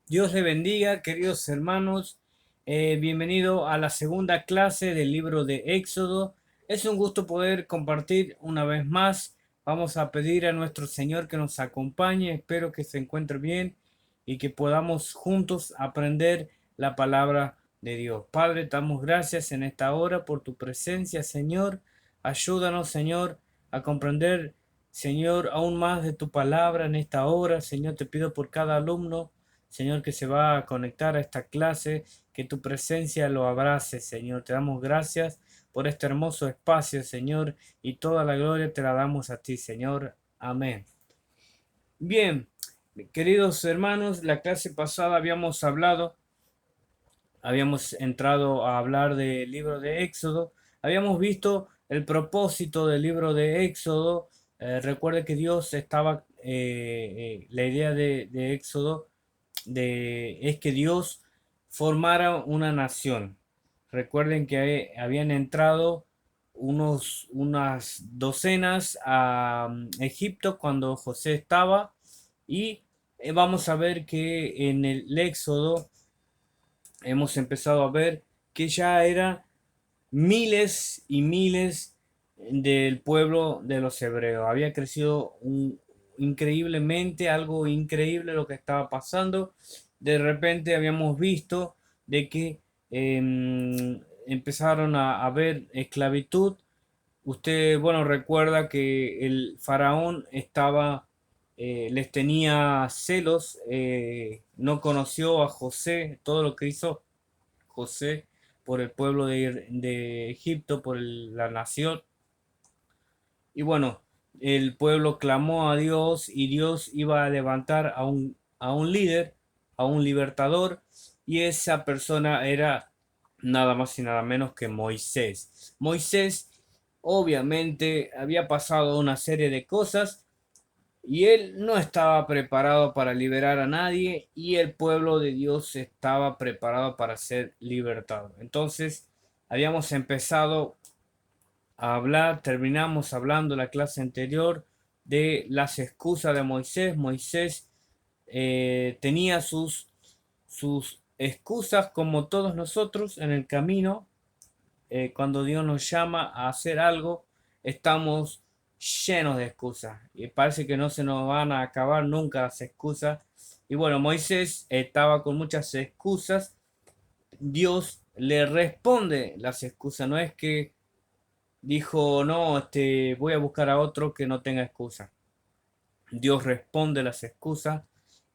Dios le bendiga, queridos hermanos. Bienvenido a la segunda clase del libro de Éxodo. Es un gusto poder compartir una vez más. Vamos a pedir a nuestro Señor que nos acompañe. Espero que se encuentre bien y que podamos juntos aprender la palabra de Dios. Padre, damos gracias en esta hora por tu presencia, Señor. Ayúdanos, Señor, a comprender, Señor, aún más de tu palabra en esta hora. Señor, te pido por cada alumno, Señor, que se va a conectar a esta clase, que tu presencia lo abrace, Señor. Te damos gracias por este hermoso espacio, Señor, y toda la gloria te la damos a ti, Señor. Amén. Bien, queridos hermanos, la clase pasada habíamos entrado a hablar del libro de Éxodo, habíamos visto el propósito del libro de Éxodo. Recuerde que Dios estaba, la idea de Éxodo es que Dios formara una nación. Recuerden que habían entrado unas docenas a Egipto cuando José estaba, y vamos a ver que en el Éxodo hemos empezado a ver que ya eran miles y miles del pueblo de los hebreos. Había crecido increíblemente, algo increíble lo que estaba pasando. De repente habíamos visto de que empezaron a haber esclavitud. Usted, bueno, recuerda que el faraón les tenía celos, no conoció a José, todo lo que hizo José por el pueblo de Egipto, por la nación. Y bueno, el pueblo clamó a Dios y Dios iba a levantar a un líder, a un libertador, y esa persona era nada más y nada menos que Moisés. Moisés obviamente había pasado una serie de cosas y él no estaba preparado para liberar a nadie, y el pueblo de Dios estaba preparado para ser libertado. Entonces, habíamos empezado a hablar, terminamos hablando la clase anterior de las excusas de Moisés. Moisés tenía sus excusas como todos nosotros en el camino. Cuando Dios nos llama a hacer algo, estamos llenos de excusas y parece que no se nos van a acabar nunca las excusas. Y bueno, Moisés estaba con muchas excusas. Dios le responde las excusas. No es que dijo, no, voy a buscar a otro que no tenga excusa. Dios responde las excusas,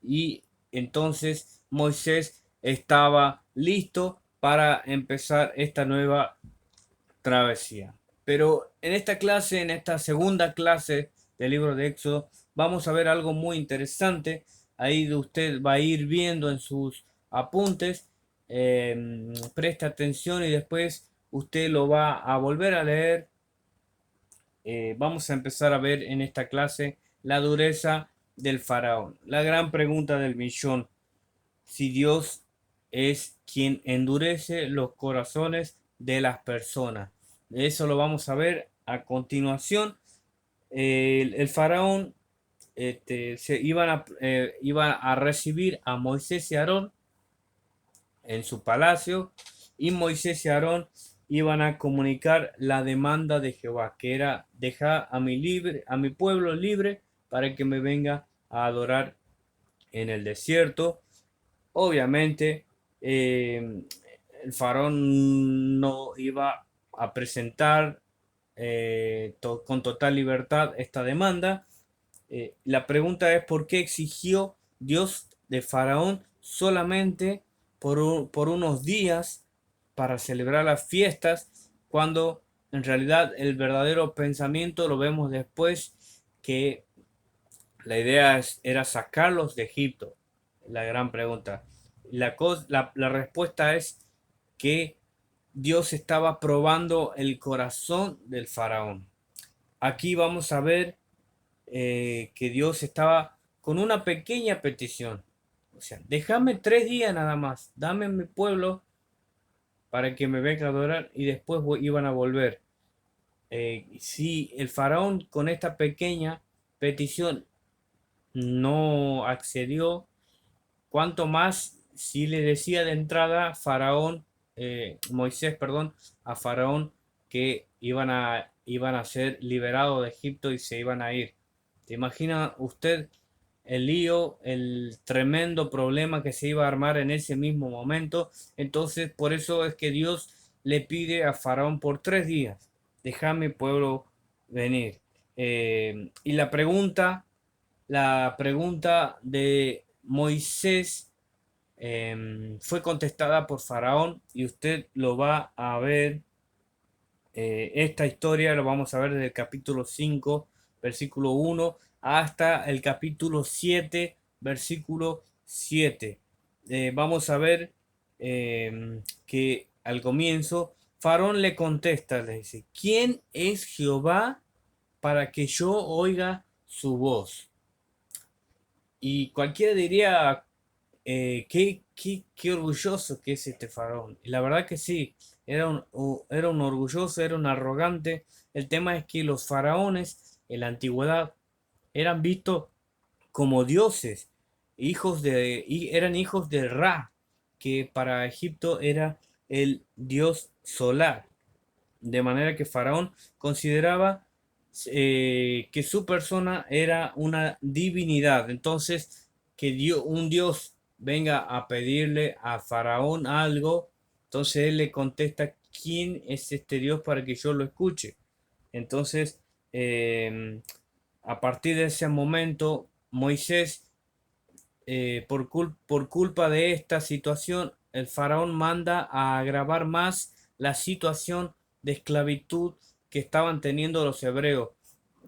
y entonces Moisés estaba listo para empezar esta nueva travesía. Pero en esta clase, en esta segunda clase del libro de Éxodo, vamos a ver algo muy interesante. Ahí usted va a ir viendo en sus apuntes, presta atención y después usted lo va a volver a leer. Vamos a empezar a ver en esta clase la dureza del faraón. La gran pregunta del millón: si Dios es quien endurece los corazones de las personas. Eso lo vamos a ver a continuación. El faraón, iban a recibir a Moisés y Aarón en su palacio, y Moisés y Aarón iban a comunicar la demanda de Jehová, que era: dejar a mi pueblo libre para que me venga a adorar en el desierto. Obviamente, el faraón no iba a presentar con total libertad esta demanda. La pregunta es: ¿por qué exigió Dios de faraón solamente por unos días para celebrar las fiestas, cuando en realidad el verdadero pensamiento lo vemos después, que la idea era sacarlos de Egipto? La gran pregunta. La respuesta es que Dios estaba probando el corazón del faraón. Aquí vamos a ver que Dios estaba con una pequeña petición. O sea, déjame 3 días nada más, dame mi pueblo para que me venga a adorar, y después iban a volver. Si el faraón con esta pequeña petición no accedió, cuanto más si le decía de entrada Moisés, perdón, a Faraón que iban a ser liberados de Egipto y se iban a ir. ¿Te imagina usted el lío, el tremendo problema que se iba a armar en ese mismo momento? Entonces, por eso es que Dios le pide a Faraón por 3 días, déjame pueblo venir. Y la pregunta de Moisés fue contestada por Faraón y usted lo va a ver. Esta historia lo vamos a ver desde el capítulo 5 versículo 1 hasta el capítulo 7 versículo 7. Vamos a ver que al comienzo Faraón le contesta, le dice: ¿quién es Jehová para que yo oiga su voz? Y cualquiera diría, qué orgulloso que es este faraón. Y la verdad que sí, era un orgulloso, era un arrogante. El tema es que los faraones en la antigüedad eran vistos como dioses, eran hijos de Ra, que para Egipto era el dios solar. De manera que Faraón consideraba que su persona era una divinidad. Entonces, que un dios venga a pedirle a Faraón algo, entonces él le contesta: ¿quién es este dios para que yo lo escuche? Entonces, eh, a partir de ese momento, Moisés, por culpa de esta situación, el faraón manda a agravar más la situación de esclavitud que estaban teniendo los hebreos.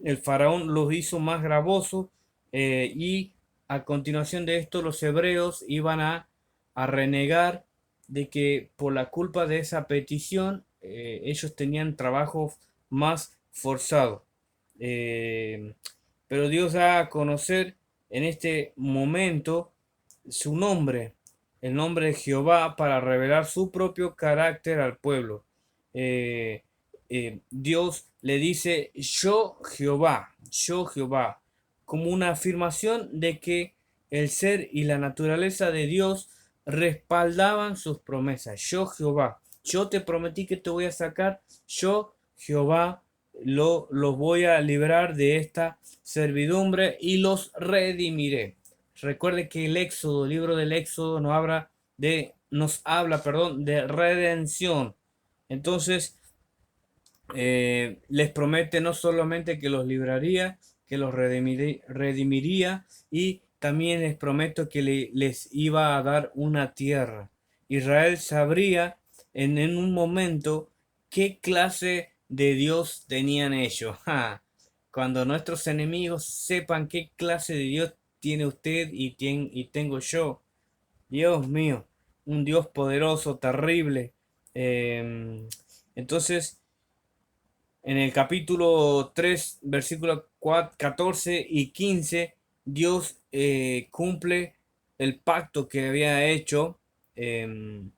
El faraón los hizo más gravosos, y a continuación de esto los hebreos iban a renegar de que por la culpa de esa petición ellos tenían trabajos más forzados. Eh, pero Dios da a conocer en este momento su nombre, el nombre de Jehová, para revelar su propio carácter al pueblo. Eh, Dios le dice: yo Jehová, como una afirmación de que el ser y la naturaleza de Dios respaldaban sus promesas. Yo Jehová, yo te prometí que te voy a sacar, yo Jehová los voy a librar de esta servidumbre y los redimiré. Recuerde que el libro del Éxodo nos habla, perdón, de redención. Entonces, les promete no solamente que los libraría, que los redimiría, y también les prometo que les iba a dar una tierra. Israel sabría en un momento qué clase de Dios tenían ellos. ¡Ja! Cuando nuestros enemigos sepan qué clase de Dios tiene usted y tengo yo. Dios mío, un Dios poderoso, terrible. Em, entonces, en el capítulo 3 versículos 14 y 15, Dios cumple el pacto que había hecho, em,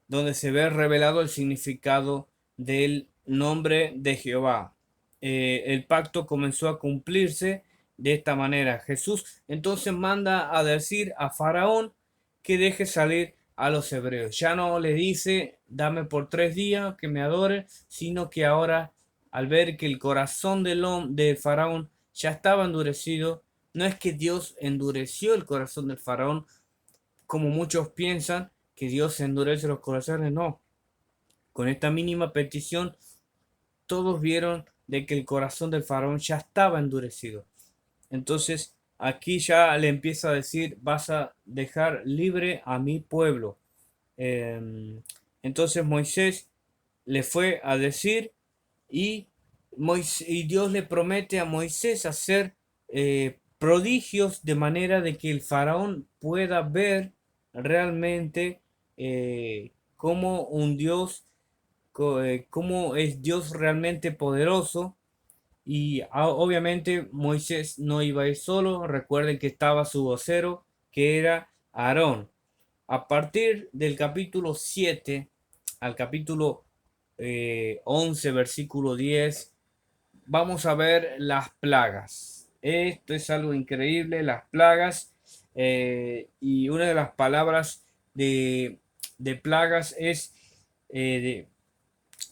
donde se ve revelado el significado del nombre de Jehová. El pacto comenzó a cumplirse de esta manera. Jesús entonces manda a decir a Faraón que deje salir a los hebreos. Ya no le dice: dame por 3 días que me adore, sino que ahora, al ver que el corazón de Faraón ya estaba endurecido, no es que Dios endureció el corazón del Faraón, como muchos piensan, que Dios endurece los corazones. No, con esta mínima petición todos vieron de que el corazón del faraón ya estaba endurecido. Entonces aquí ya le empieza a decir: vas a dejar libre a mi pueblo. Entonces Moisés le fue a decir, y, y Dios le promete a Moisés hacer prodigios, de manera de que el faraón pueda ver realmente cómo un Dios, cómo es Dios realmente poderoso. Y obviamente Moisés no iba a ir solo. Recuerden que estaba su vocero, que era Aarón. A partir del capítulo 7 al capítulo 11, versículo 10, vamos a ver las plagas. Esto es algo increíble, las plagas. Y una de las palabras de plagas es,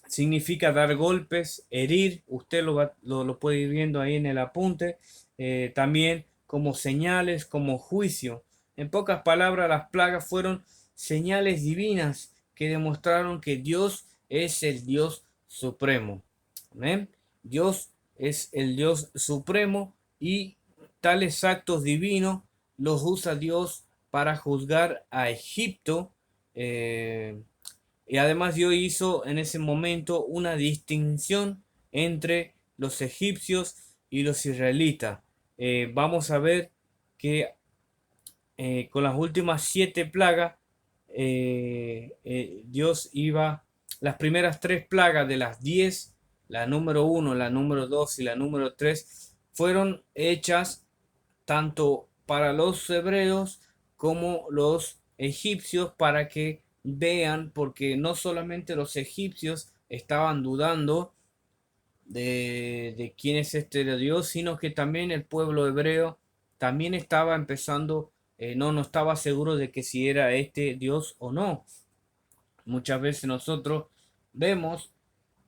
significa dar golpes, herir. Usted lo puede ir viendo ahí en el apunte. También como señales, como juicio. En pocas palabras, las plagas fueron señales divinas que demostraron que Dios es el Dios supremo. ¿Amén? Dios es el Dios supremo y tales actos divinos los usa Dios para juzgar a Egipto. Y además Dios hizo en ese momento una distinción entre los egipcios y los israelitas. Vamos a ver que con las últimas 7 plagas, Dios iba, las primeras 3 plagas de las 10, la número 1, la número 2 y la número 3, fueron hechas tanto para los hebreos como los egipcios, para que vean, porque no solamente los egipcios estaban dudando de quién es este Dios, sino que también el pueblo hebreo también estaba empezando, no estaba seguro de que si era este Dios o no. Muchas veces nosotros vemos,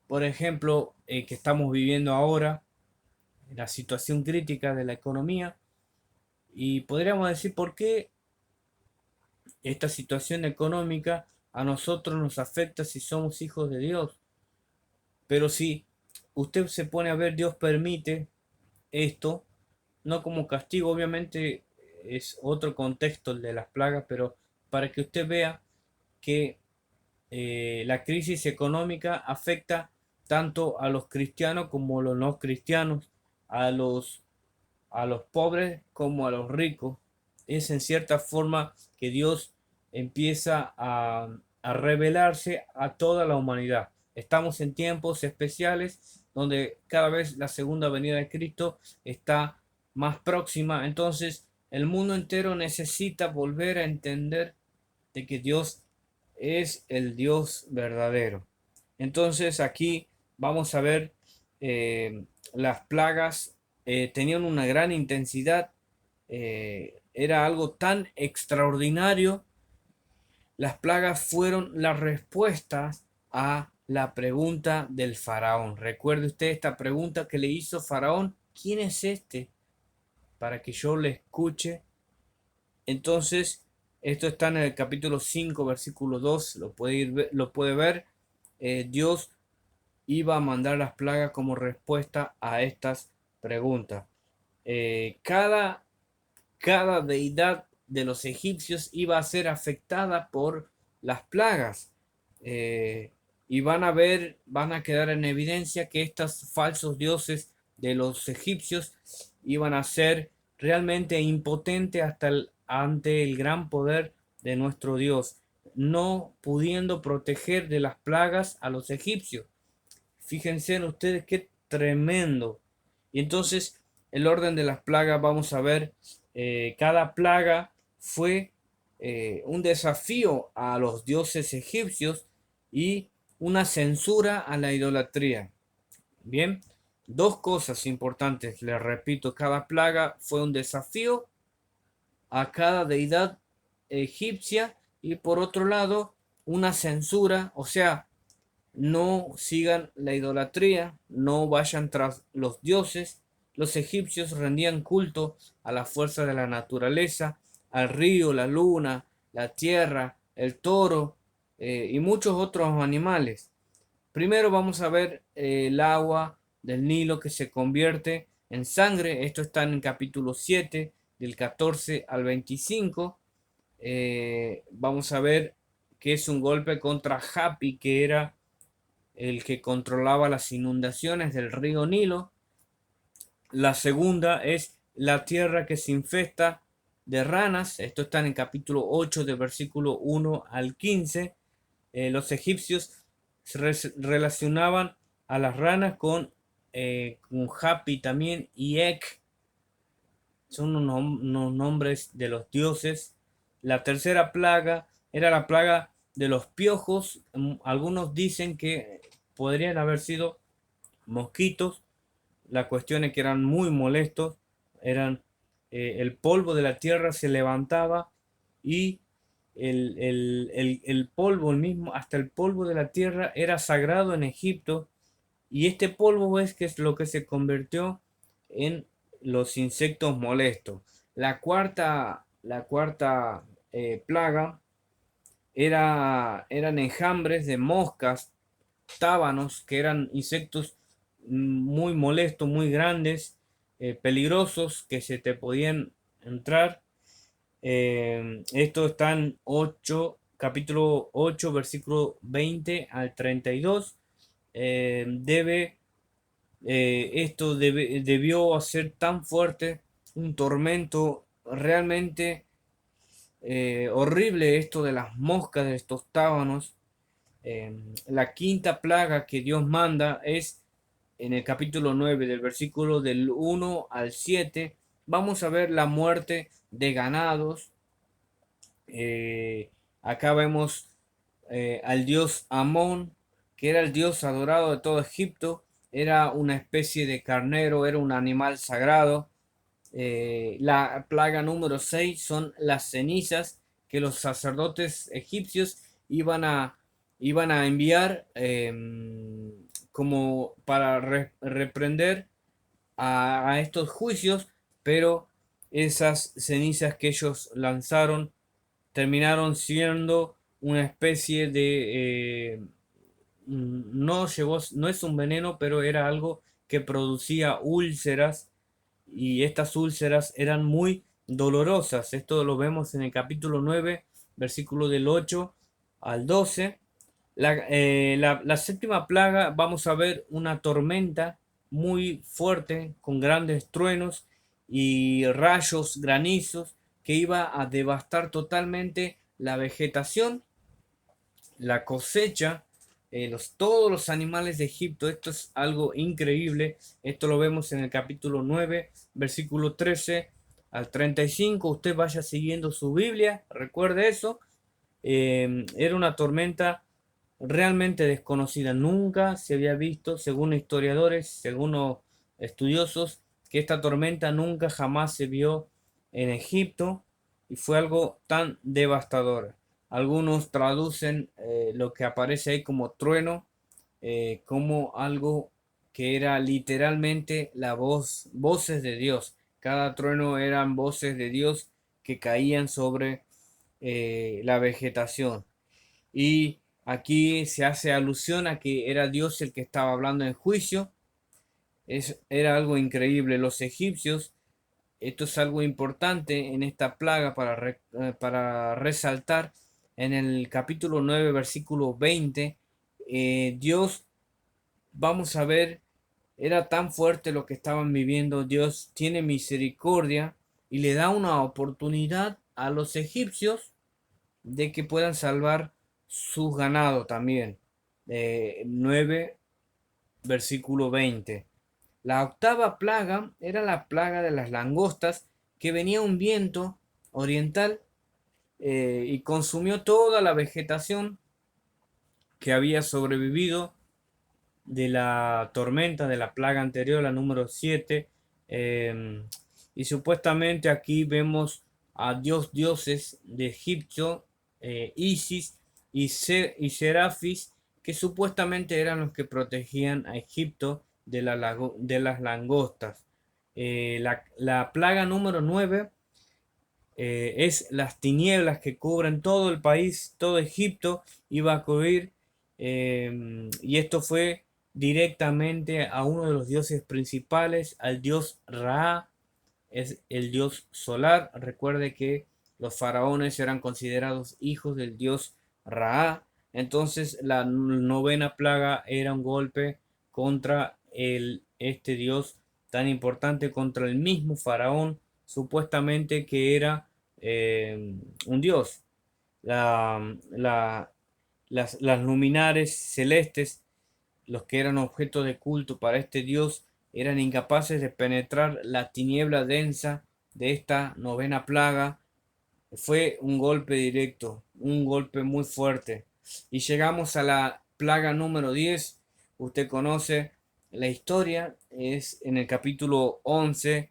por ejemplo, que estamos viviendo ahora la situación crítica de la economía, y podríamos decir por qué esta situación económica a nosotros nos afecta si somos hijos de Dios. Pero si usted se pone a ver, Dios permite esto, no como castigo, obviamente es otro contexto el de las plagas, pero para que usted vea que la crisis económica afecta tanto a los cristianos como a los no cristianos, a los pobres como a los ricos. Es en cierta forma que Dios empieza a revelarse a toda la humanidad. Estamos en tiempos especiales donde cada vez la segunda venida de Cristo está más próxima. Entonces el mundo entero necesita volver a entender de que Dios es el Dios verdadero. Entonces aquí vamos a ver las plagas tenían una gran intensidad, era algo tan extraordinario. Las plagas fueron las respuestas a la pregunta del faraón. Recuerde usted esta pregunta que le hizo Faraón: ¿quién es este para que yo le escuche? Entonces, esto está en el capítulo 5, versículo 2, lo puede ver. Dios iba a mandar las plagas como respuesta a estas preguntas. Cada deidad de los egipcios iba a ser afectada por las plagas. Eh, y van a quedar en evidencia que estos falsos dioses de los egipcios iban a ser realmente impotentes ante el gran poder de nuestro Dios, no pudiendo proteger de las plagas a los egipcios. Fíjense en ustedes qué tremendo. Y entonces el orden de las plagas, vamos a ver, cada plaga fue un desafío a los dioses egipcios y una censura a la idolatría. Bien, dos cosas importantes, les repito: cada plaga fue un desafío a cada deidad egipcia, y por otro lado una censura, o sea, no sigan la idolatría, no vayan tras los dioses. Los egipcios rendían culto a la fuerza de la naturaleza, al río, la luna, la tierra, el toro, y muchos otros animales. Primero vamos a ver el agua del Nilo que se convierte en sangre. Esto está en el capítulo 7, del 14 al 25. Vamos a ver que es un golpe contra Hapi, que era el que controlaba las inundaciones del río Nilo. La segunda es la tierra que se infesta de ranas. Esto está en el capítulo 8, del versículo 1 al 15. Los egipcios relacionaban a las ranas con Hapi también y Ek. Son unos nombres de los dioses. La tercera plaga era la plaga de los piojos. Algunos dicen que podrían haber sido mosquitos. La cuestión es que eran muy molestos, eran el polvo de la tierra se levantaba y el polvo, el mismo, hasta el polvo de la tierra era sagrado en Egipto, y este polvo es que es lo que se convirtió en los insectos molestos. La cuarta plaga eran enjambres de moscas, tábanos, que eran insectos muy molestos, muy grandes, peligrosos, que se te podían entrar. Esto está en capítulo 8, versículo 20 al 32. Debió ser tan fuerte, un tormento realmente horrible, esto de las moscas, de estos tábanos. La quinta plaga que Dios manda es en el capítulo 9, del versículo del 1 al 7. Vamos a ver la muerte de ganados. Acá vemos al dios Amón, que era el dios adorado de todo Egipto. Era una especie de carnero, era un animal sagrado. La plaga número 6 son las cenizas que los sacerdotes egipcios iban a enviar, como para reprender a estos juicios, pero esas cenizas que ellos lanzaron terminaron siendo una especie de, no es un veneno, pero era algo que producía úlceras, y estas úlceras eran muy dolorosas. Esto lo vemos en el capítulo 9, versículo del 8 al 12. La séptima plaga, vamos a ver una tormenta muy fuerte con grandes truenos y rayos, granizos, que iba a devastar totalmente la vegetación, la cosecha, todos los animales de Egipto. Esto es algo increíble. Esto lo vemos en el capítulo 9, versículo 13 al 35. Usted vaya siguiendo su Biblia, recuerde eso. Era una tormenta realmente desconocida. Nunca se había visto, según historiadores, según los estudiosos, que esta tormenta nunca jamás se vio en Egipto, y fue algo tan devastador. Algunos traducen lo que aparece ahí como trueno, como algo que era literalmente voces de Dios. Cada trueno eran voces de Dios que caían sobre la vegetación. Y aquí se hace alusión a que era Dios el que estaba hablando en juicio. Era algo increíble. Los egipcios, esto es algo importante en esta plaga para resaltar. En el capítulo 9, versículo 20, Dios, vamos a ver, era tan fuerte lo que estaban viviendo. Dios tiene misericordia y le da una oportunidad a los egipcios de que puedan salvar sus ganados también. 9, versículo 20. La octava plaga era la plaga de las langostas, que venía un viento oriental y consumió toda la vegetación que había sobrevivido de la tormenta, de la plaga anterior, la número 7. Y supuestamente aquí vemos a dioses de Egipto, Isis y Serafis, que supuestamente eran los que protegían a Egipto de las langostas. La plaga número 9 es las tinieblas que cubren todo el país, todo Egipto iba a cubrir, y esto fue directamente a uno de los dioses principales, al dios Ra, es el dios solar. Recuerde que los faraones eran considerados hijos del dios Ra. Entonces la novena plaga era un golpe contra este dios tan importante, contra el mismo faraón, supuestamente que era un dios. Las luminares celestes, los que eran objeto de culto para este dios, eran incapaces de penetrar la tiniebla densa de esta novena plaga. Fue un golpe directo, un golpe muy fuerte. Y llegamos a la plaga número 10. Usted conoce la historia, es en el capítulo 11,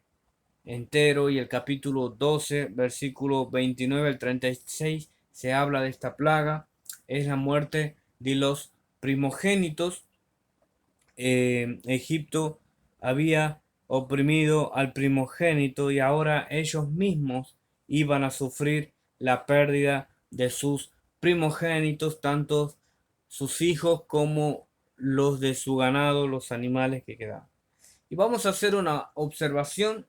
entero, y el capítulo 12, versículo 29 al 36, se habla de esta plaga. Es la muerte de los primogénitos. Egipto había oprimido al primogénito y ahora ellos mismos iban a sufrir la pérdida de sus primogénitos, tanto sus hijos como los de su ganado, los animales que quedaban. Y vamos a hacer una observación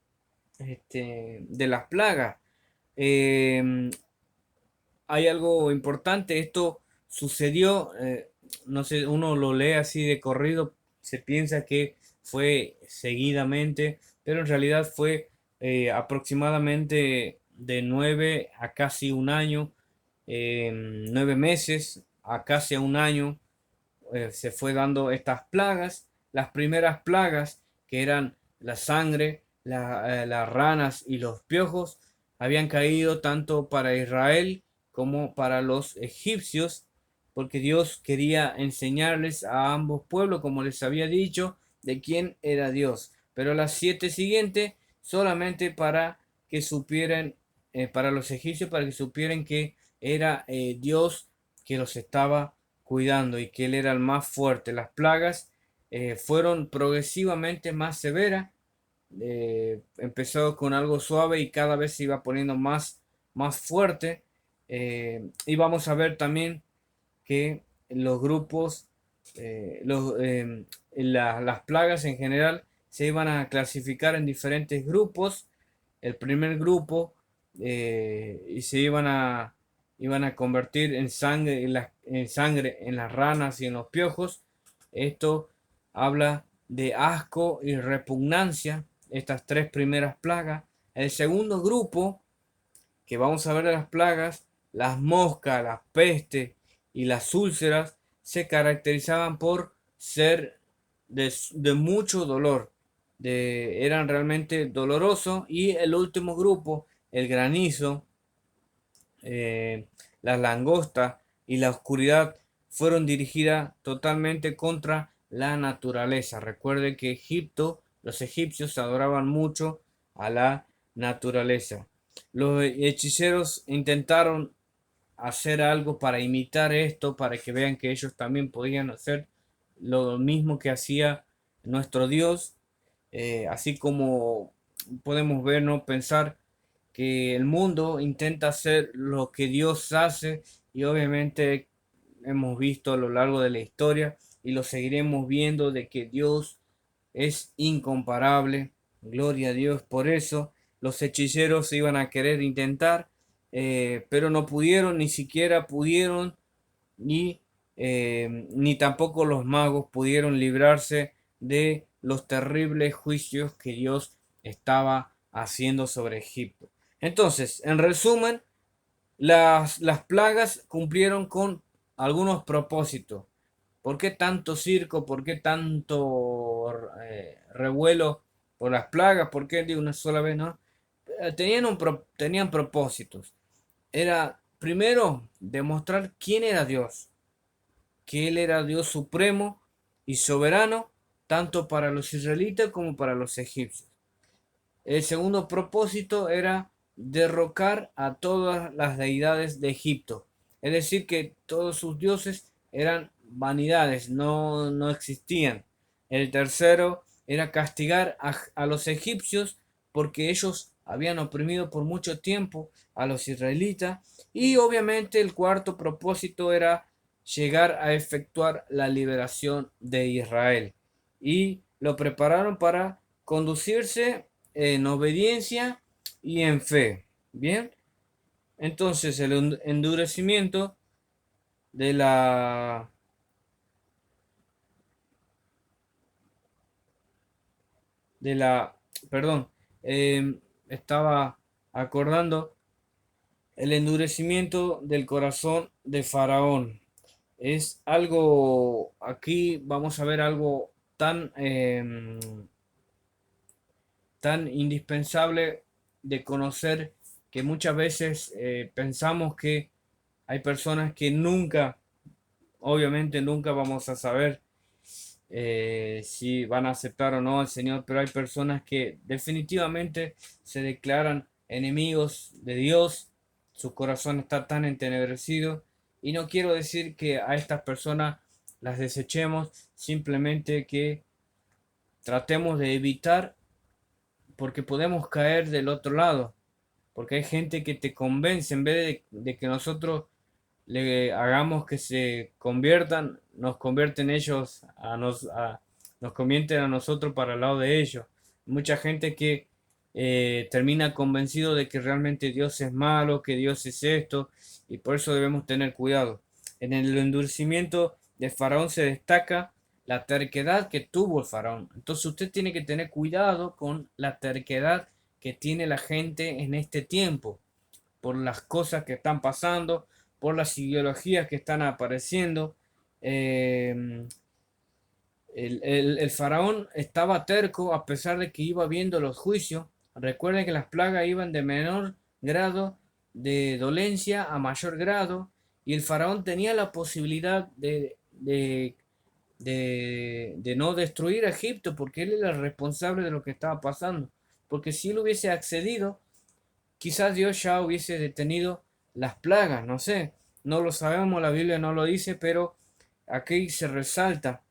de las plagas. Eh, Hay algo importante, esto sucedió, no sé, uno lo lee así de corrido, se piensa que fue seguidamente, pero en realidad fue aproximadamente de 9 a casi 1 año, 9 meses a casi 1 año, se fue dando estas plagas. Las primeras plagas, que eran la sangre, las ranas y los piojos, habían caído tanto para Israel como para los egipcios, porque Dios quería enseñarles a ambos pueblos, como les había dicho, de quién era Dios. Pero las 7 siguientes solamente para que supieran, para los egipcios, para que supieran que era Dios que los estaba cuidando y que él era el más fuerte. Las plagas fueron progresivamente más severas. Empezó con algo suave y cada vez se iba poniendo más fuerte. Y vamos a ver también que los grupos, las plagas en general se iban a clasificar en diferentes grupos. El primer grupo, y se iban a convertir en sangre, en sangre en las ranas y en los piojos. Esto habla de asco y repugnancia, estas tres primeras plagas. El segundo grupo que vamos a ver de las plagas, las moscas, las pestes y las úlceras, se caracterizaban por ser de mucho dolor, eran realmente dolorosos. Y el último grupo, el granizo, eh, las langostas y la oscuridad, fueron dirigidas totalmente contra la naturaleza. Recuerde que los egipcios adoraban mucho a la naturaleza. Los hechiceros intentaron hacer algo para imitar esto, para que vean que ellos también podían hacer lo mismo que hacía nuestro Dios. Así como podemos ver, no pensar que el mundo intenta hacer lo que Dios hace, y obviamente hemos visto a lo largo de la historia y lo seguiremos viendo, de que Dios es incomparable. Gloria a Dios por eso. Los hechiceros iban a querer intentar, pero no pudieron, ni siquiera pudieron, ni tampoco los magos pudieron librarse de los terribles juicios que Dios estaba haciendo sobre Egipto. Entonces, en resumen, las plagas cumplieron con algunos propósitos. ¿Por qué tanto circo? ¿Por qué tanto revuelo por las plagas? ¿Por qué de una sola vez, no? Tenían propósitos. Era primero demostrar quién era Dios, que Él era Dios supremo y soberano, tanto para los israelitas como para los egipcios. El segundo propósito era derrocar a todas las deidades de Egipto. Es decir, que todos sus dioses eran vanidades, no existían. El tercero era castigar a los egipcios, porque ellos habían oprimido por mucho tiempo a los israelitas. Y obviamente el cuarto propósito era llegar a efectuar la liberación de Israel. Y lo prepararon para conducirse en obediencia y en fe. Bien, entonces el endurecimiento de de la, perdón, estaba acordando, el endurecimiento del corazón de Faraón. Es algo, aquí vamos a ver algo tan indispensable de conocer, que muchas veces pensamos que hay personas que nunca, obviamente nunca vamos a saber si van a aceptar o no al Señor, pero hay personas que definitivamente se declaran enemigos de Dios, su corazón está tan entenebrecido, y no quiero decir que a estas personas las desechemos, simplemente que tratemos de evitar, porque podemos caer del otro lado, porque hay gente que te convence en vez de que nosotros le hagamos que se conviertan, nos convierten ellos nos convierten a nosotros para el lado de ellos. Mucha gente que termina convencido de que realmente Dios es malo, que Dios es esto, y por eso debemos tener cuidado. En el endurecimiento de Faraón se destaca la terquedad que tuvo el Faraón. Entonces usted tiene que tener cuidado con la terquedad que tiene la gente en este tiempo, por las cosas que están pasando, por las ideologías que están apareciendo. Eh, el faraón estaba terco a pesar de que iba viendo los juicios. Recuerden que las plagas iban de menor grado de dolencia a mayor grado, y el faraón tenía la posibilidad de no destruir a Egipto porque él era el responsable de lo que estaba pasando. Porque si él hubiese accedido, quizás Dios ya hubiese detenido las plagas, no sé, no lo sabemos, la Biblia no lo dice, pero aquí se resalta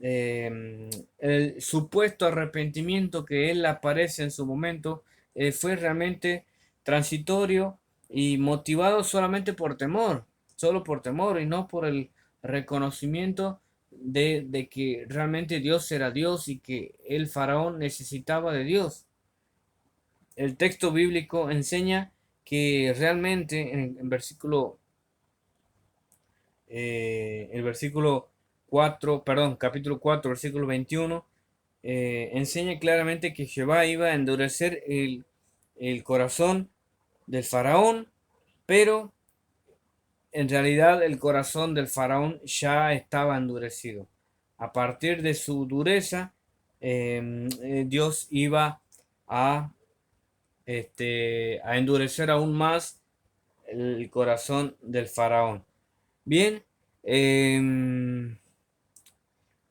el supuesto arrepentimiento que él aparece en su momento fue realmente transitorio y motivado solamente por temor, solo por temor y no por el reconocimiento de que realmente Dios era Dios y que el faraón necesitaba de Dios. El texto bíblico enseña que realmente en el versículo 4, perdón, capítulo 4, versículo 21, enseña claramente que Jehová iba a endurecer el corazón del faraón, pero en realidad el corazón del faraón ya estaba endurecido. A partir de su dureza, Dios iba a, a endurecer aún más el corazón del faraón. Bien,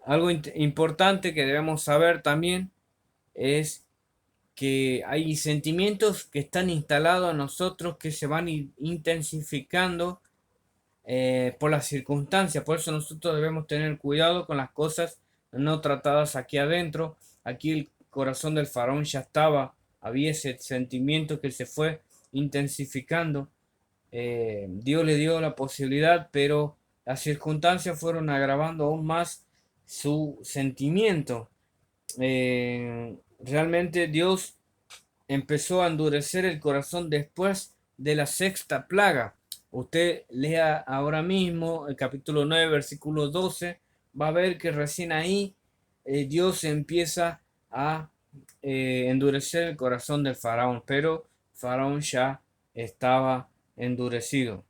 algo importante que debemos saber también es que hay sentimientos que están instalados en nosotros que se van intensificando por las circunstancias. Por eso nosotros debemos tener cuidado con las cosas no tratadas aquí adentro. Aquí el corazón del faraón ya estaba, había ese sentimiento que se fue intensificando. Dios le dio la posibilidad, pero las circunstancias fueron agravando aún más su sentimiento. Realmente Dios empezó a endurecer el corazón después de la sexta plaga. Usted lea ahora mismo el capítulo 9, versículo 12, va a ver que recién ahí Dios empieza a endurecer el corazón del faraón, pero faraón ya estaba endurecido.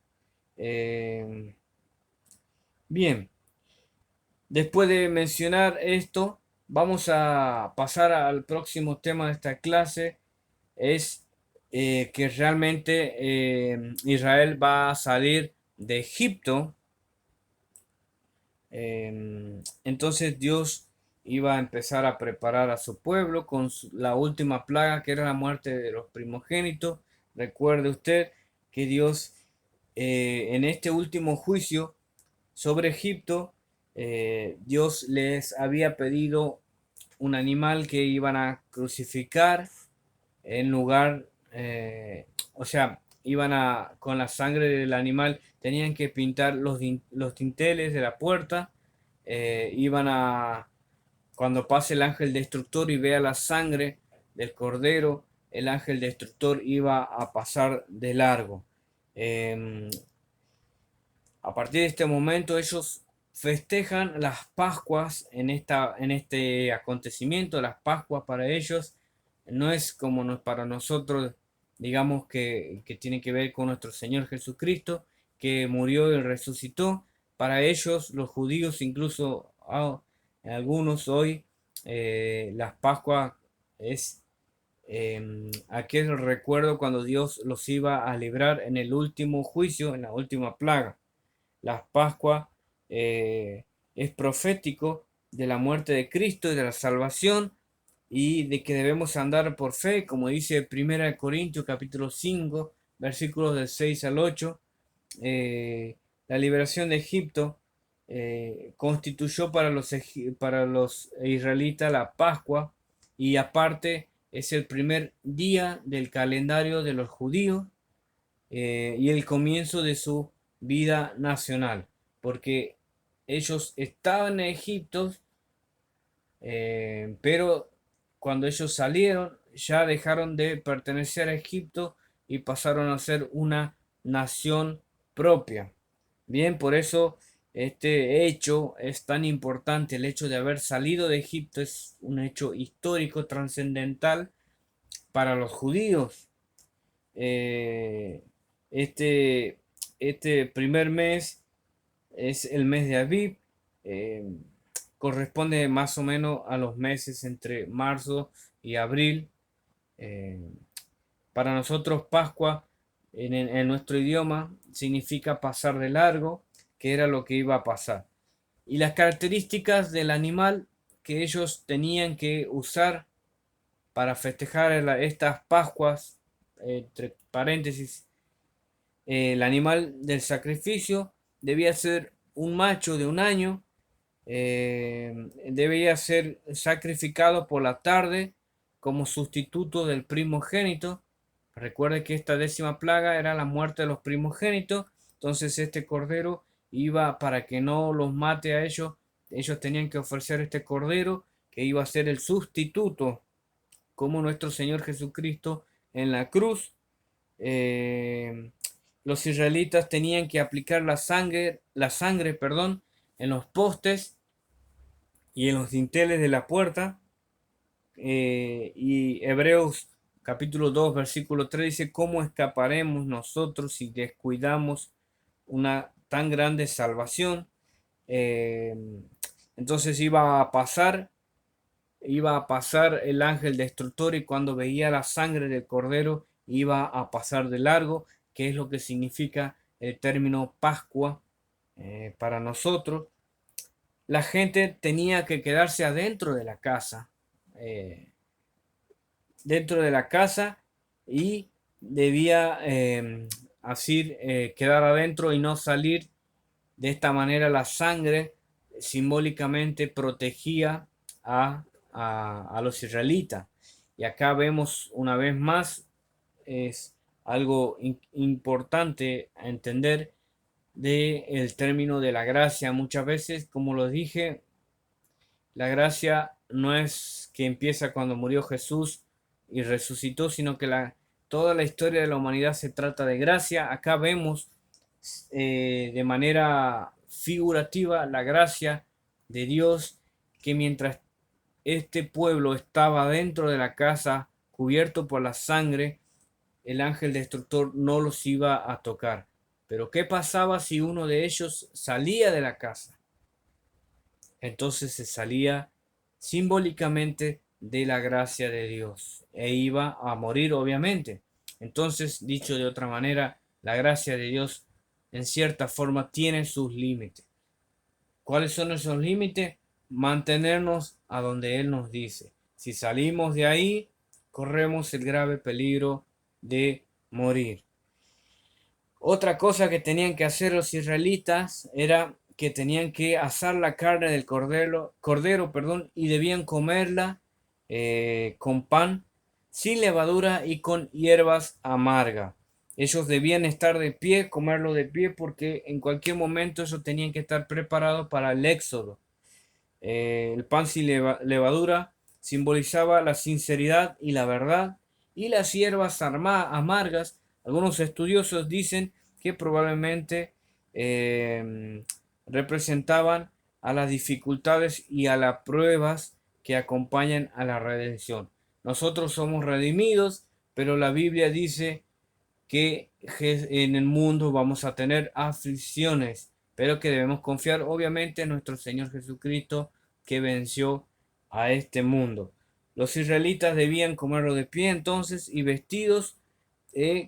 Eh, bien, después de mencionar esto, vamos a pasar al próximo tema de esta clase. Es que realmente Israel va a salir de Egipto. Entonces Dios iba a empezar a preparar a su pueblo con la última plaga, que era la muerte de los primogénitos. Recuerde usted que Dios en este último juicio sobre Egipto, Dios les había pedido un animal que iban a crucificar en lugar, o sea, con la sangre del animal, tenían que pintar los dinteles de la puerta, iban a, cuando pase el ángel destructor y vea la sangre del cordero, el ángel destructor iba a pasar de largo. Eh, a partir de este momento ellos festejan las Pascuas en este acontecimiento. Las Pascuas para ellos no es como para nosotros, digamos que tiene que ver con nuestro Señor Jesucristo, que murió y resucitó. Para ellos, los judíos, incluso algunos hoy, las Pascuas es aquel recuerdo cuando Dios los iba a librar en el último juicio, en la última plaga. Las Pascuas es profético de la muerte de Cristo y de la salvación, y de que debemos andar por fe, como dice 1 Corintios capítulo 5, versículos del 6 al 8. La liberación de Egipto constituyó para los israelitas la Pascua, y aparte es el primer día del calendario de los judíos, y el comienzo de su vida nacional, porque ellos estaban en Egipto, pero cuando ellos salieron ya dejaron de pertenecer a Egipto y pasaron a ser una nación propia. Bien, por eso este hecho es tan importante. El hecho de haber salido de Egipto es un hecho histórico trascendental para los judíos. Eh, este, este primer mes es el mes de Aviv. eh, Corresponde más o menos a los meses entre marzo y abril. Eh, para nosotros Pascua en nuestro idioma significa pasar de largo, que era lo que iba a pasar. Y las características del animal que ellos tenían que usar para festejar estas Pascuas, entre paréntesis, el animal del sacrificio debía ser un macho de un año, debía ser sacrificado por la tarde como sustituto del primogénito. Recuerde que esta 10ª plaga era la muerte de los primogénitos, entonces este cordero iba para que no los mate a ellos tenían que ofrecer este cordero que iba a ser el sustituto, como nuestro Señor Jesucristo en la cruz. eh, los israelitas tenían que aplicar la sangre, en los postes y en los dinteles de la puerta. Y Hebreos capítulo 2 versículo 3 dice: ¿cómo escaparemos nosotros si descuidamos una tan grande salvación? Eh, entonces iba a pasar el ángel destructor, y cuando veía la sangre del cordero iba a pasar de largo, que es lo que significa el término Pascua para nosotros. La gente tenía que quedarse adentro de la casa, eh, dentro de la casa, y debía así quedar adentro y no salir. De esta manera la sangre simbólicamente protegía a los israelitas. Y acá vemos una vez más, es algo importante a entender del término de la gracia. Muchas veces, como lo dije, la gracia no es que empieza cuando murió Jesús y resucitó, sino que toda la historia de la humanidad se trata de gracia. Acá vemos de manera figurativa la gracia de Dios, que mientras este pueblo estaba dentro de la casa cubierto por la sangre, el ángel destructor no los iba a tocar. Pero ¿qué pasaba si uno de ellos salía de la casa? Entonces se salía simbólicamente de la gracia de Dios e iba a morir, obviamente. Entonces, dicho de otra manera, la gracia de Dios en cierta forma tiene sus límites. ¿Cuáles son esos límites? Mantenernos a donde Él nos dice. Si salimos de ahí, corremos el grave peligro de morir. Otra cosa que tenían que hacer los israelitas era que tenían que asar la carne del cordero, y debían comerla con pan sin levadura y con hierbas amargas. Ellos debían estar de pie, comerlo de pie, porque en cualquier momento ellos tenían que estar preparados para el éxodo. El pan sin levadura simbolizaba la sinceridad y la verdad, y las hierbas amargas, algunos estudiosos dicen que probablemente representaban a las dificultades y a las pruebas que acompañan a la redención. Nosotros somos redimidos, pero la Biblia dice que en el mundo vamos a tener aflicciones, pero que debemos confiar obviamente en nuestro Señor Jesucristo, que venció a este mundo. Los israelitas debían comerlo de pie entonces y vestidos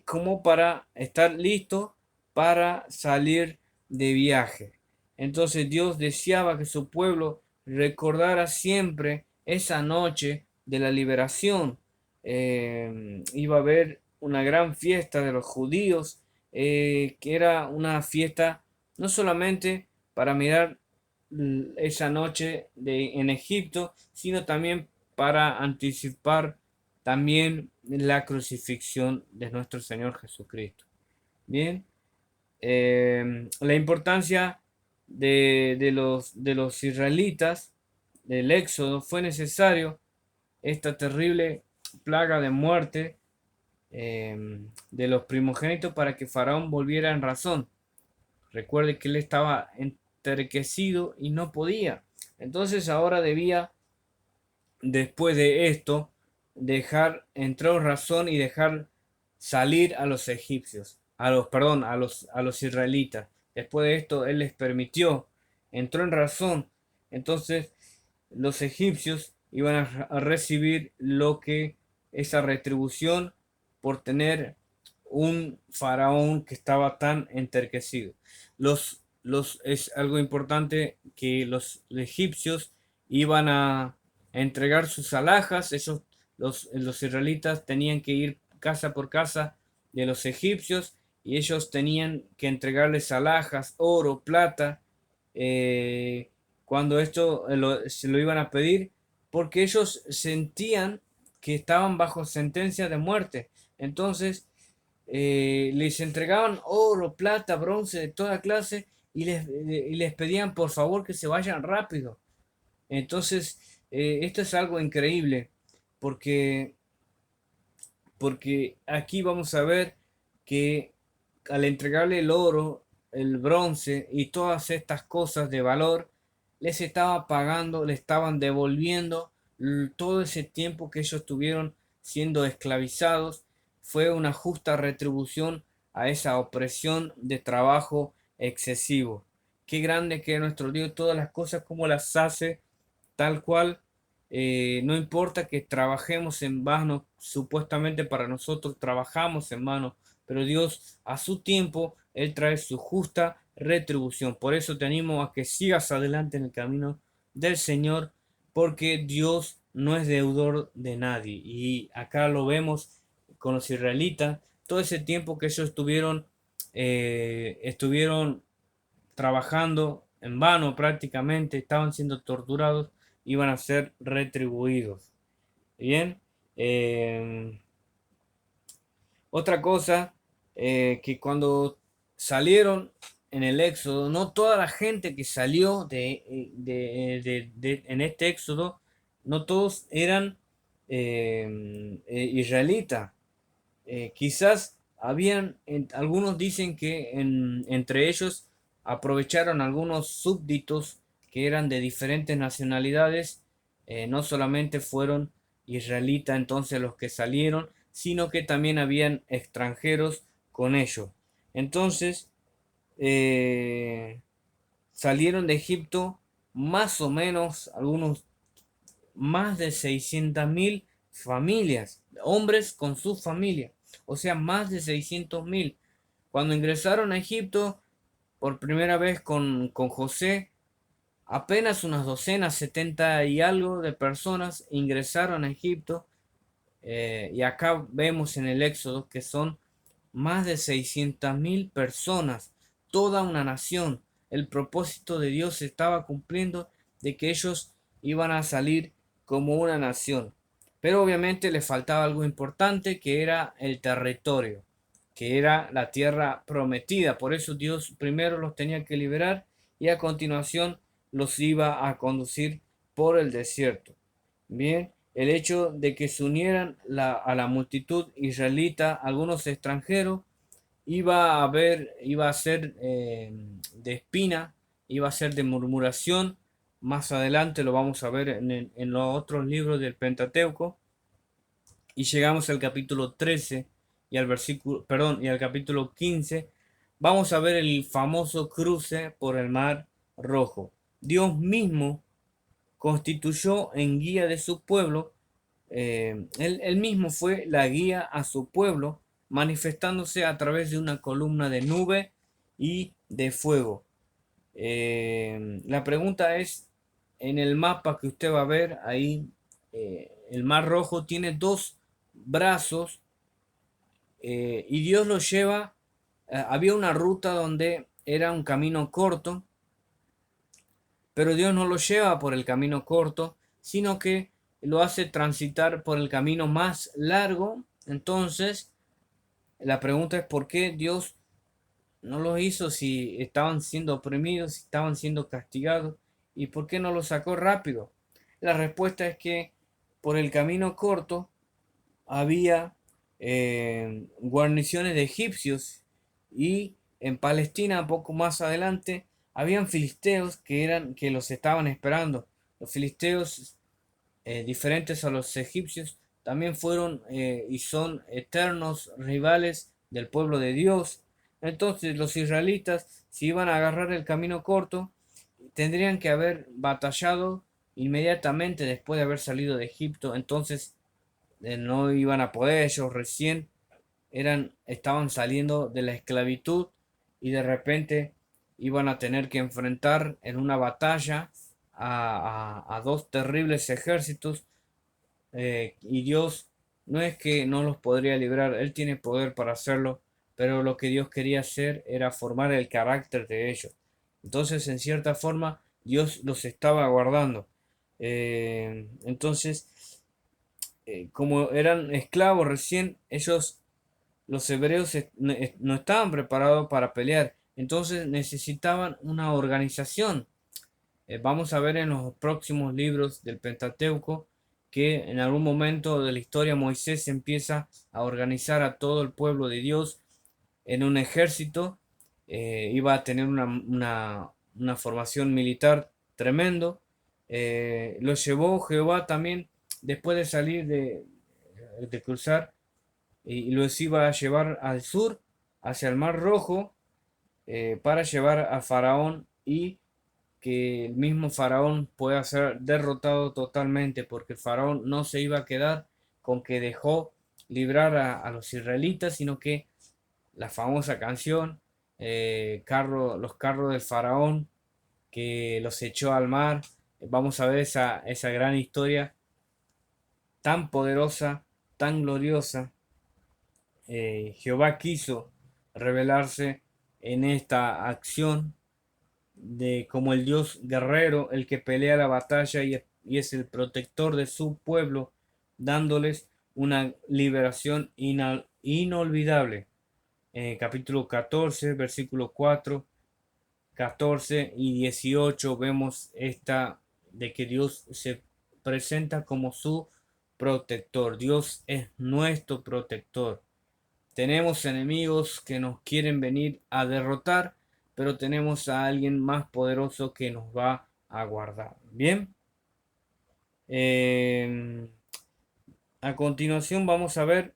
como para estar listos para salir de viaje. Entonces Dios deseaba que su pueblo recordara siempre esa noche de la liberación. Iba a haber una gran fiesta de los judíos, que era una fiesta no solamente para mirar esa noche en Egipto, sino también para anticipar también la crucifixión de nuestro Señor Jesucristo. Bien, la importancia de los israelitas del Éxodo fue necesario esta terrible plaga de muerte de los primogénitos para que Faraón volviera en razón. Recuerde que él estaba enterquecido y no podía. Entonces ahora debía, después de esto, dejar entrar en razón y dejar salir a los egipcios, perdón, a los israelitas. Después de esto, él les permitió, entró en razón. Entonces, los egipcios iban a recibir lo que esa retribución por tener un faraón que estaba tan enterquecido. Es algo importante que los egipcios iban a entregar sus alhajas. Los israelitas tenían que ir casa por casa de los egipcios y ellos tenían que entregarles alhajas, oro, plata, cuando esto se lo iban a pedir, porque ellos sentían que estaban bajo sentencia de muerte. Entonces, les entregaban oro, plata, bronce de toda clase y les pedían por favor que se vayan rápido. Entonces, esto es algo increíble porque, porque aquí vamos a ver que al entregarle el oro, el bronce y todas estas cosas de valor, les estaba pagando, le estaban devolviendo todo ese tiempo que ellos tuvieron siendo esclavizados. Fue una justa retribución a esa opresión de trabajo excesivo. Qué grande que es nuestro Dios, todas las cosas como las hace tal cual. No importa que trabajemos en vano, supuestamente para nosotros trabajamos en vano, pero Dios a su tiempo, Él trae su justa retribución. Por eso te animo a que sigas adelante en el camino del Señor, porque Dios no es deudor de nadie. Y acá lo vemos con los israelitas, todo ese tiempo que ellos estuvieron trabajando en vano prácticamente, estaban siendo torturados, iban a ser retribuidos. Bien, otra cosa, que cuando salieron en el éxodo, no toda la gente que salió en este éxodo, no todos eran israelitas. Quizás algunos dicen que entre ellos aprovecharon algunos súbditos que eran de diferentes nacionalidades. No solamente fueron israelitas entonces los que salieron, sino que también habían extranjeros con ellos. Entonces, eh, salieron de Egipto más o menos algunos más de 600.000 familias, hombres con sus familias, o sea, más de 600.000. Cuando ingresaron a Egipto por primera vez con José, apenas unas docenas, 70 y algo de personas ingresaron a Egipto. Y acá vemos en el Éxodo que son más de 600.000 personas, toda una nación. El propósito de Dios se estaba cumpliendo de que ellos iban a salir como una nación. Pero obviamente le faltaba algo importante que era el territorio, que era la tierra prometida. Por eso Dios primero los tenía que liberar y a continuación los iba a conducir por el desierto. Bien, el hecho de que se unieran a la multitud israelita, algunos extranjeros, iba a ser de espina, iba a ser de murmuración. Más adelante lo vamos a ver en los otros libros del Pentateuco. Y llegamos al capítulo 13 y al versículo, perdón, y al capítulo 15. Vamos a ver el famoso cruce por el Mar Rojo. Dios mismo constituyó en guía de su pueblo. Él mismo fue la guía a su pueblo, manifestándose a través de una columna de nube y de fuego. La pregunta es, en el mapa que usted va a ver ahí, el Mar Rojo tiene dos brazos, y Dios lo lleva. Había una ruta donde era un camino corto, pero Dios no lo lleva por el camino corto, sino que lo hace transitar por el camino más largo. Entonces, la pregunta es por qué Dios no los hizo si estaban siendo oprimidos, si estaban siendo castigados, y por qué no los sacó rápido. La respuesta es que por el camino corto había guarniciones de egipcios, y en Palestina, poco más adelante, habían filisteos que los estaban esperando. Los filisteos, diferentes a los egipcios, también fueron y son eternos rivales del pueblo de Dios. Entonces los israelitas, si iban a agarrar el camino corto, tendrían que haber batallado inmediatamente después de haber salido de Egipto. Entonces no iban a poder. Ellos recién estaban saliendo de la esclavitud, y de repente iban a tener que enfrentar en una batalla a dos terribles ejércitos, y Dios no es que no los podría librar, Él tiene poder para hacerlo, pero lo que Dios quería hacer era formar el carácter de ellos. Entonces, en cierta forma, Dios los estaba guardando. Entonces, como eran esclavos recién, los hebreos, no estaban preparados para pelear, entonces necesitaban una organización. Vamos a ver en los próximos libros del Pentateuco que en algún momento de la historia Moisés empieza a organizar a todo el pueblo de Dios en un ejército. Iba a tener una formación militar tremendo. Lo llevó Jehová también después de salir de cruzar, y los iba a llevar al sur, hacia el Mar Rojo, para llevar a Faraón, y que el mismo Faraón pueda ser derrotado totalmente, porque el Faraón no se iba a quedar con que dejó librar a los israelitas, sino que la famosa canción, los carros del Faraón, que los echó al mar. Vamos a ver esa gran historia tan poderosa, tan gloriosa. Jehová quiso revelarse en esta acción de como el Dios guerrero, el que pelea la batalla, y es el protector de su pueblo, dándoles una liberación inolvidable. Capítulo 14, versículo 4, 14 y 18 vemos esta de que Dios se presenta como su protector. Dios es nuestro protector. Tenemos enemigos que nos quieren venir a derrotar, pero tenemos a alguien más poderoso que nos va a guardar. Bien. Eh, a continuación vamos a ver,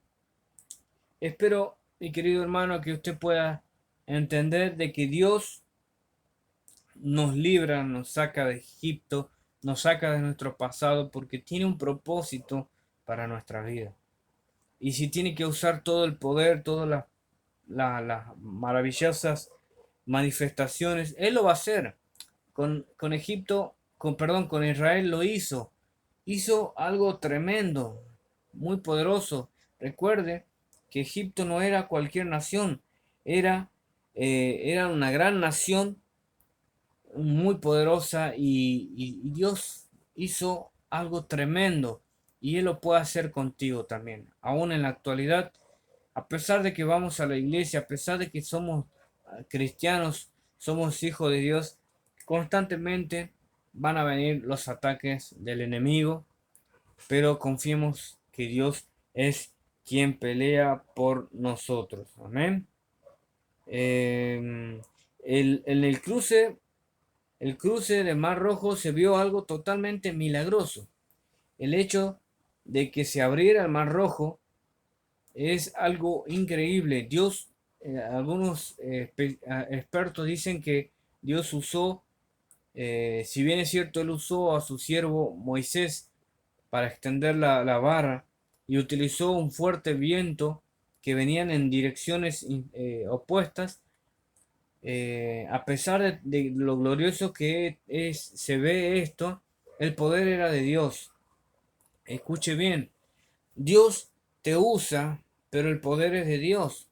espero, mi querido hermano, que usted pueda entender de que Dios nos libra, nos saca de Egipto, nos saca de nuestro pasado, porque tiene un propósito para nuestra vida. Y si tiene que usar todo el poder, todas las maravillosas manifestaciones, Él lo va a hacer. Con Egipto, con Israel lo hizo. Hizo algo tremendo, muy poderoso. Recuerde que Egipto no era cualquier nación, era, era una gran nación, muy poderosa, y Dios hizo algo tremendo, y Él lo puede hacer contigo también. Aún en la actualidad, a pesar de que vamos a la iglesia, a pesar de que somos cristianos, somos hijos de Dios, constantemente van a venir los ataques del enemigo, pero confiemos que Dios es quien pelea por nosotros. Amén. En el cruce del Mar Rojo se vio algo totalmente milagroso. El hecho de que se abriera el Mar Rojo es algo increíble. Dios, algunos expertos dicen que Dios usó, si bien es cierto, Él usó a su siervo Moisés para extender la vara, y utilizó un fuerte viento que venían en direcciones opuestas. A pesar de lo glorioso que se ve esto, El poder era de Dios. Escuche bien, Dios te usa, pero el poder es de Dios.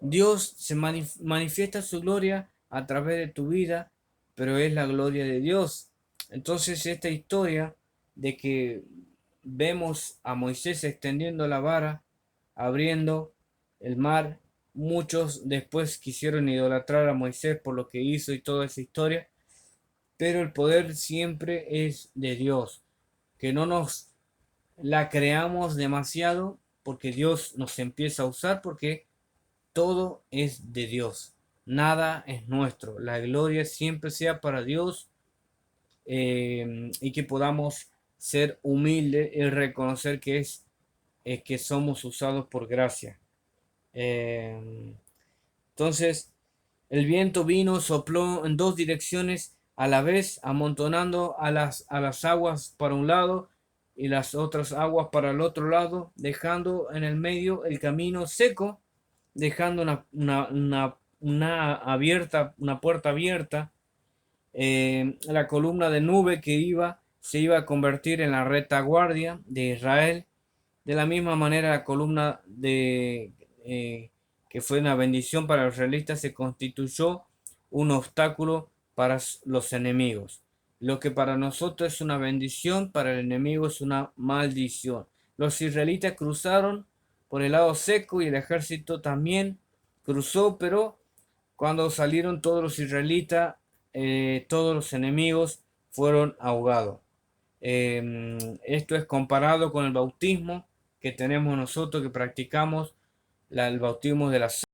Dios se manifiesta su gloria a través de tu vida, pero es la gloria de Dios. Entonces esta historia de que vemos a Moisés extendiendo la vara, abriendo el mar, muchos después quisieron idolatrar a Moisés por lo que hizo y toda esa historia, pero el poder siempre es de Dios. Que no nos la creamos demasiado porque Dios nos empieza a usar porque todo es de Dios, nada es nuestro. La gloria siempre sea para Dios, y que podamos ser humildes y reconocer es que somos usados por gracia. Eh, entonces, el viento vino, sopló en dos direcciones a la vez, amontonando a las aguas para un lado y las otras aguas para el otro lado, dejando en el medio el camino seco, dejando una puerta abierta. La columna de nube se iba a convertir en la retaguardia de Israel. De la misma manera, la columna que fue una bendición para los israelitas se constituyó un obstáculo para los enemigos. Lo que para nosotros es una bendición, para el enemigo es una maldición. Los israelitas cruzaron por el lado seco y el ejército también cruzó, pero cuando salieron todos los israelitas, todos los enemigos fueron ahogados. Esto es comparado con el bautismo que tenemos nosotros, que practicamos el bautismo de la